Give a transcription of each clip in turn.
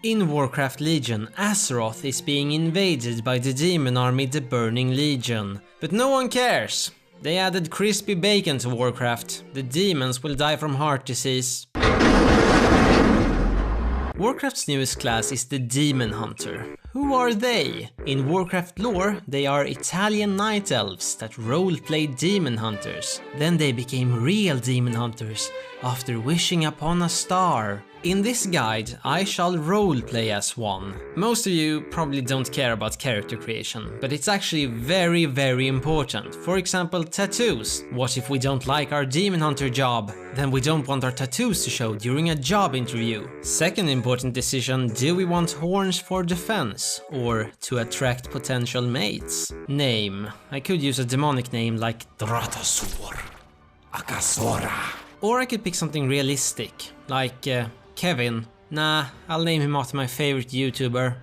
In Warcraft Legion, Azeroth is being invaded by the demon army the Burning Legion. But no one cares. They added crispy bacon to Warcraft. The demons will die from heart disease. Warcraft's newest class is the Demon Hunter. Who are they? In Warcraft lore, they are Italian night elves that roleplayed demon hunters. Then they became real demon hunters after wishing upon a star. In this guide, I shall roleplay as one. Most of you probably don't care about character creation, but it's actually very important. For example, tattoos. What if we don't like our demon hunter job? Then we don't want our tattoos to show during a job interview. Second important decision, do we want horns for defense or to attract potential mates? Name. I could use a demonic name like Dratasor, Akasora. Or I could pick something realistic, like Kevin. Nah, I'll name him after my favorite YouTuber.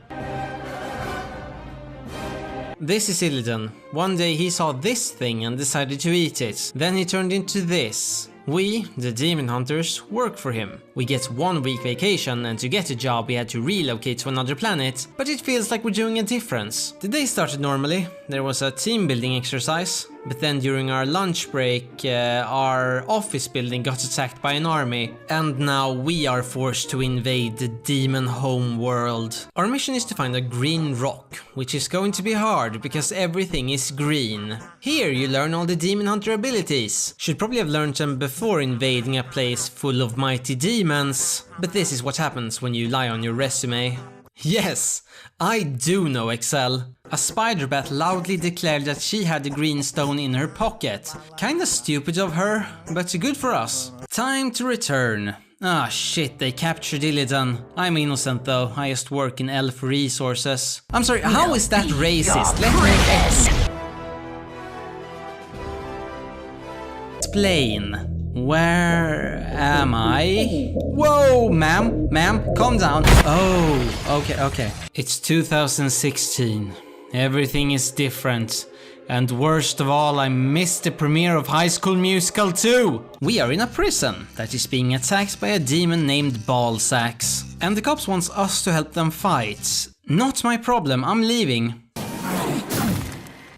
This is Illidan. One day he saw this thing and decided to eat it. Then he turned into this. We, the demon hunters, work for him. We get 1 week vacation, and to get a job we had to relocate to another planet, but it feels like we're doing a difference. The day started normally. There was a team building exercise, but then during our lunch break our office building got attacked by an army, and now we are forced to invade the demon home world. Our mission is to find a green rock, which is going to be hard because everything is green. Here you learn all the demon hunter abilities. Should probably have learned them before invading a place full of mighty demons, but this is what happens when you lie on your resume. Yes, I do know Excel. A spider bat loudly declared that she had the green stone in her pocket. Kinda stupid of her, but good for us. Time to return. Ah shit, they captured Illidan. I'm innocent though, I just work in elf resources. I'm sorry, how is that racist? Let me explain. Where am I? Whoa, ma'am, calm down. Oh, okay. It's 2016. Everything is different. And worst of all, I missed the premiere of High School Musical 2. We are in a prison that is being attacked by a demon named Ballsacks. And the cops wants us to help them fight. Not my problem, I'm leaving.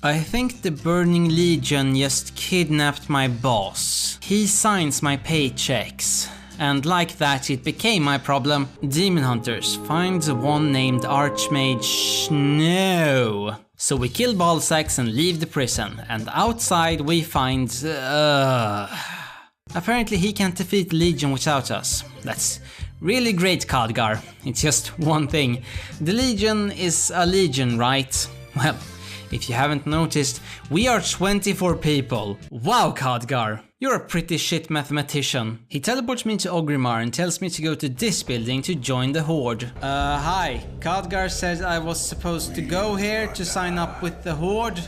I think the Burning Legion just kidnapped my boss. He signs my paychecks. And like that it became my problem. Demon hunters, find the one named Archmage No. So we kill Ballsacks and leave the prison. And outside we find... Apparently he can't defeat the Legion without us. That's really great, Khadgar. It's just one thing. The Legion is a legion, right? Well, if you haven't noticed, we are 24 people. Wow, Khadgar, you're a pretty shit mathematician. He teleports me to Ogrimmar and tells me to go to this building to join the Horde. Hi. Khadgar said I was supposed to go here to sign up with the Horde.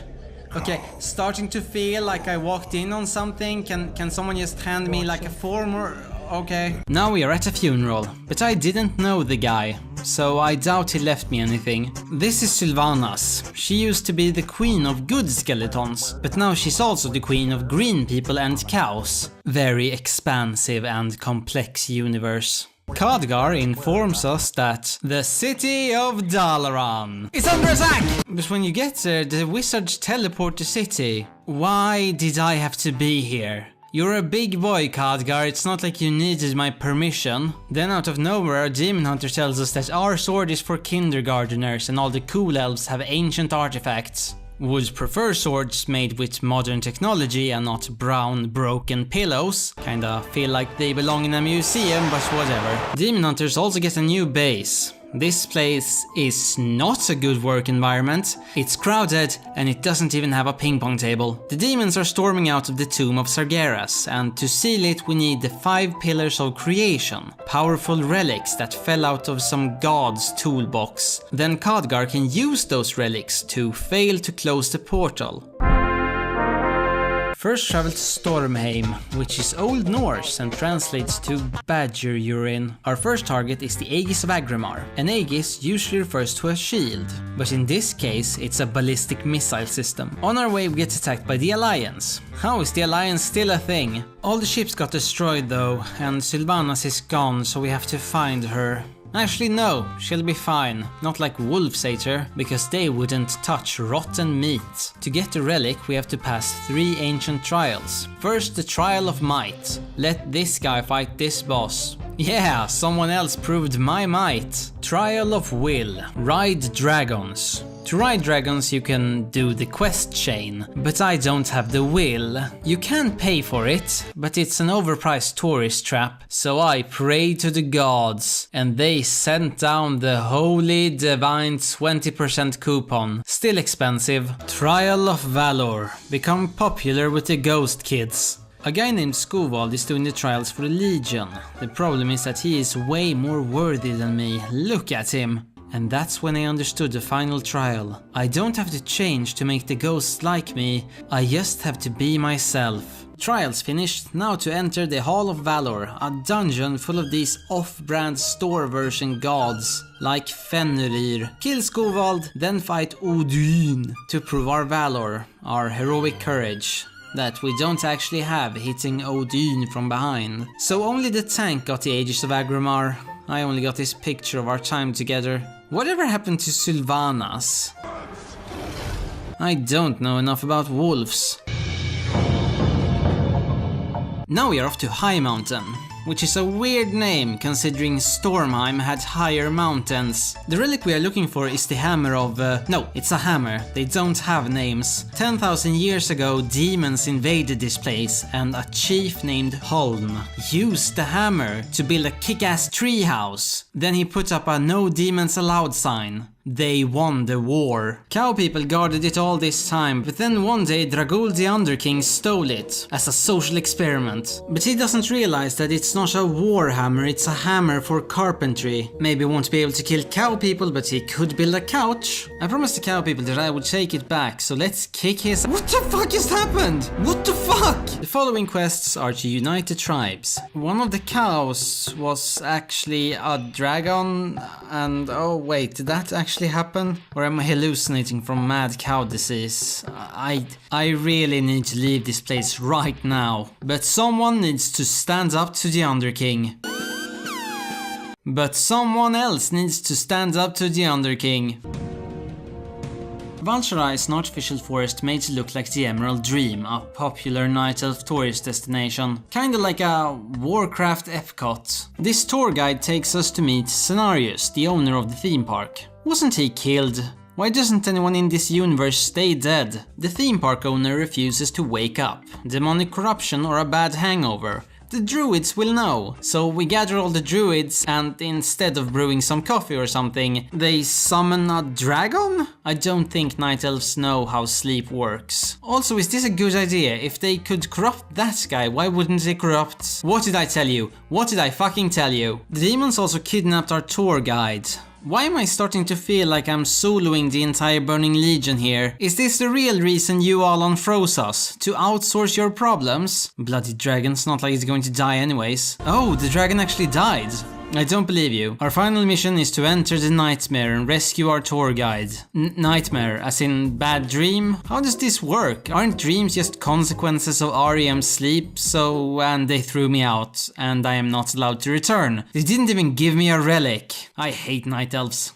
Okay, starting to feel like I walked in on something. Can someone just hand me like a form or... Okay. Now we are at a funeral, but I didn't know the guy, so I doubt he left me anything. This is Sylvanas. She used to be the queen of good skeletons, but now she's also the queen of green people and cows. Very expansive and complex universe. Khadgar informs us that the city of Dalaran is under attack! But when you get there, the wizards teleport the city. Why did I have to be here? You're a big boy, Khadgar, it's not like you needed my permission. Then out of nowhere, our demon hunter tells us that our sword is for kindergarteners and all the cool elves have ancient artifacts. Would prefer swords made with modern technology and not brown, broken pillows. Kinda feel like they belong in a museum, but whatever. Demon hunters also get a new base. This place is not a good work environment. It's crowded and it doesn't even have a ping pong table. The demons are storming out of the tomb of Sargeras, and to seal it we need the 5 pillars of creation. Powerful relics that fell out of some god's toolbox. Then Khadgar can use those relics to fail to close the portal. First travel to Stormheim, which is Old Norse and translates to badger urine. Our first target is the Aegis of Agrimmar. An Aegis usually refers to a shield, but in this case it's a ballistic missile system. On our way we get attacked by the Alliance. How is the Alliance still a thing? All the ships got destroyed though, and Sylvanas is gone, so we have to find her. Actually no, she'll be fine. Not like wolves ate her, because they wouldn't touch rotten meat. To get the relic we have to pass 3 ancient trials. First, the trial of might. Let this guy fight this boss. Yeah, someone else proved my might. Trial of will. Ride dragons. To ride dragons you can do the quest chain, but I don't have the will. You can pay for it, but it's an overpriced tourist trap, so I prayed to the gods, and they sent down the holy divine 20% coupon. Still expensive. Trial of Valor. Become popular with the ghost kids. A guy named Skovald is doing the trials for the Legion. The problem is that he is way more worthy than me. Look at him. And that's when I understood the final trial. I don't have to change to make the ghosts like me, I just have to be myself. Trials finished, now to enter the Hall of Valor, a dungeon full of these off-brand store version gods, like Fenrir. Kill Skovald, then fight Odin to prove our valor, our heroic courage. That we don't actually have hitting Odin from behind. So only the tank got the Aegis of Agramar. I only got this picture of our time together. Whatever happened to Sylvanas? I don't know enough about wolves. Now we are off to High Mountain, which is a weird name considering Stormheim had higher mountains. The relic we are looking for is the hammer of... no, it's a hammer. They don't have names. 10,000 years ago, demons invaded this place and a chief named Holm used the hammer to build a kick-ass treehouse. Then he put up a no demons allowed sign. They won the war. Cow people guarded it all this time, but then one day Dragul the Underking stole it as a social experiment. But he doesn't realize that it's not a war hammer, it's a hammer for carpentry. Maybe won't be able to kill cow people, but he could build a couch. I promised the cow people that I would take it back, so let's kick his... What the fuck just happened? What the fuck? The following quests are to unite the tribes. One of the cows was actually a dragon, and oh wait, did that actually happen? Or am I hallucinating from mad cow disease? I really need to leave this place right now. But someone needs to stand up to the Underking. But someone else needs to stand up to the Underking. Val'sharah is an artificial forest made to look like the Emerald Dream, a popular night elf tourist destination. Kinda like a Warcraft Epcot. This tour guide takes us to meet Cenarius, the owner of the theme park. Wasn't he killed? Why doesn't anyone in this universe stay dead? The theme park owner refuses to wake up. Demonic corruption or a bad hangover? The druids will know. So we gather all the druids and instead of brewing some coffee or something, they summon a dragon? I don't think night elves know how sleep works. Also, is this a good idea? If they could corrupt that guy, why wouldn't they corrupt... What did I tell you? What did I fucking tell you? The demons also kidnapped our tour guide. Why am I starting to feel like I'm soloing the entire Burning Legion here? Is this the real reason you all unfroze us? To outsource your problems? Bloody dragons, not like it's going to die anyways. Oh, the dragon actually died. I don't believe you. Our final mission is to enter the nightmare and rescue our tour guide. Nightmare, as in bad dream? How does this work? Aren't dreams just consequences of REM's sleep? And they threw me out, and I am not allowed to return. They didn't even give me a relic. I hate night elves.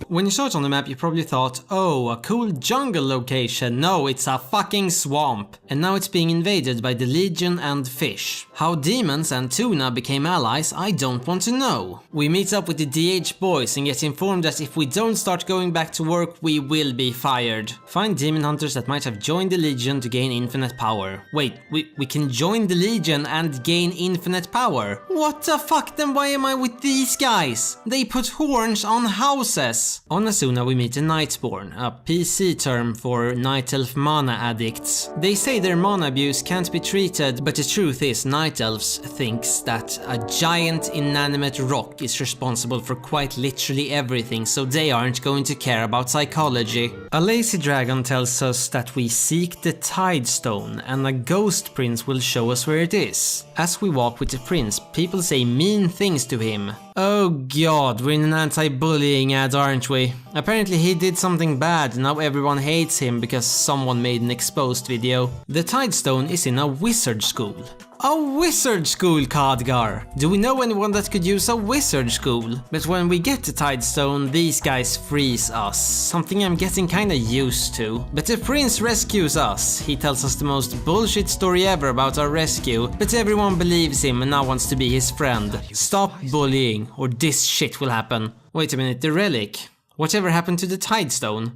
When you saw it on the map, you probably thought, oh, a cool jungle location. No, it's a fucking swamp. And now it's being invaded by the Legion and fish. How demons and tuna became allies, I don't want to know. We meet up with the DH boys and get informed that if we don't start going back to work, we will be fired. Find demon hunters that might have joined the Legion to gain infinite power. Wait, we can join the Legion and gain infinite power? What the fuck, then why am I with these guys? They put horns on houses. On Asuna we meet the Nightborn, a PC term for Night Elf mana addicts. They say their mana abuse can't be treated, but the truth is Night Elves thinks that a giant inanimate rock is responsible for quite literally everything, so they aren't going to care about psychology. A lazy dragon tells us that we seek the Tidestone and a ghost prince will show us where it is. As we walk with the prince, people say mean things to him. Oh god, we're in an anti-bullying ad, aren't we? Apparently he did something bad and now everyone hates him because someone made an exposed video. The Tidestone is in a wizard school. A wizard school, Khadgar! Do we know anyone that could use a wizard school? But when we get to Tidestone, these guys freeze us, something I'm getting kinda used to. But the prince rescues us. He tells us the most bullshit story ever about our rescue, but everyone believes him and now wants to be his friend. Stop bullying, or this shit will happen. Wait a minute, the relic? Whatever happened to the Tidestone?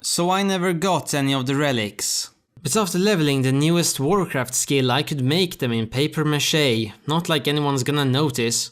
So I never got any of the relics. But after leveling the newest Warcraft skill, I could make them in paper mache, not like anyone's gonna notice.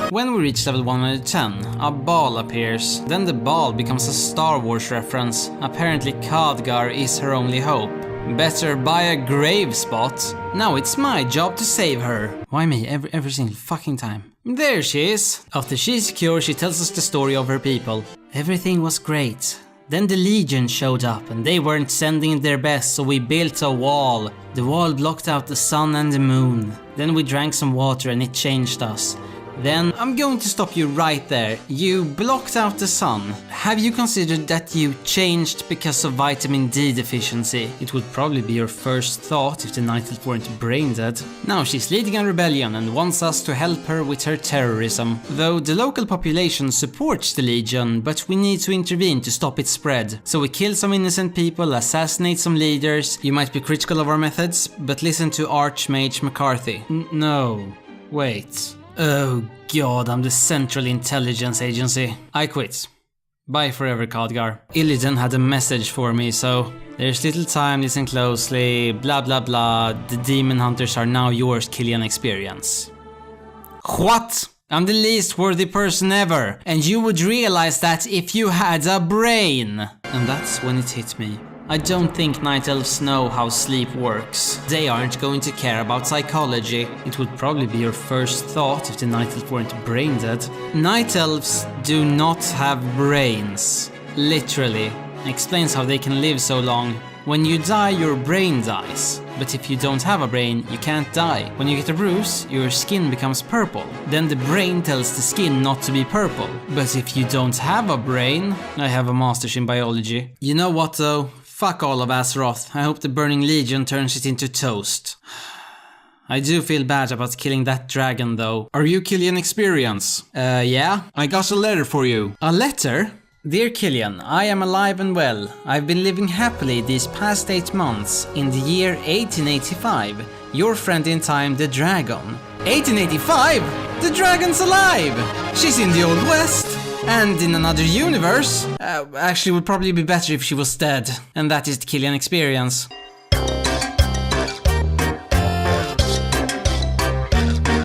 When we reach level 110, a ball appears. Then the ball becomes a Star Wars reference. Apparently Khadgar is her only hope. Better buy a grave spot. Now it's my job to save her. Why me every single fucking time? There she is. After she's secure, she tells us the story of her people. Everything was great. Then the Legion showed up and they weren't sending their best, so we built a wall. The wall blocked out the sun and the moon. Then we drank some water and it changed us. Then I'm going to stop you right there. You blocked out the sun. Have you considered that you changed because of vitamin D deficiency? It would probably be your first thought if the Night Elf weren't brain dead. Now she's leading a rebellion and wants us to help her with her terrorism. Though the local population supports the Legion, but we need to intervene to stop its spread. So we kill some innocent people, assassinate some leaders. You might be critical of our methods, but listen to Archmage McCarthy. No. Wait. Oh god, I'm the Central Intelligence Agency. I quit. Bye forever, Khadgar. Illidan had a message for me, so there's little time, listen closely, blah blah blah. The demon hunters are now yours, Killian experience. What? I'm the least worthy person ever, and you would realize that if you had a brain. And that's when it hit me. I don't think Night Elves know how sleep works. They aren't going to care about psychology. It would probably be your first thought if the Night Elves weren't brain dead. Night Elves do not have brains. Literally. Explains how they can live so long. When you die, your brain dies. But if you don't have a brain, you can't die. When you get a bruise, your skin becomes purple. Then the brain tells the skin not to be purple. But if you don't have a brain... I have a master's in biology. You know what though? Fuck all of Azeroth. I hope the Burning Legion turns it into toast. I do feel bad about killing that dragon though. Are you Killian Experience? Yeah? I got a letter for you. A letter? Dear Killian, I am alive and well. I've been living happily these past 8 months in the year 1885. Your friend in time, the dragon. 1885? The dragon's alive! She's in the Old West! And in another universe. Actually, it would probably be better if she was dead. And that is the Killian Experience.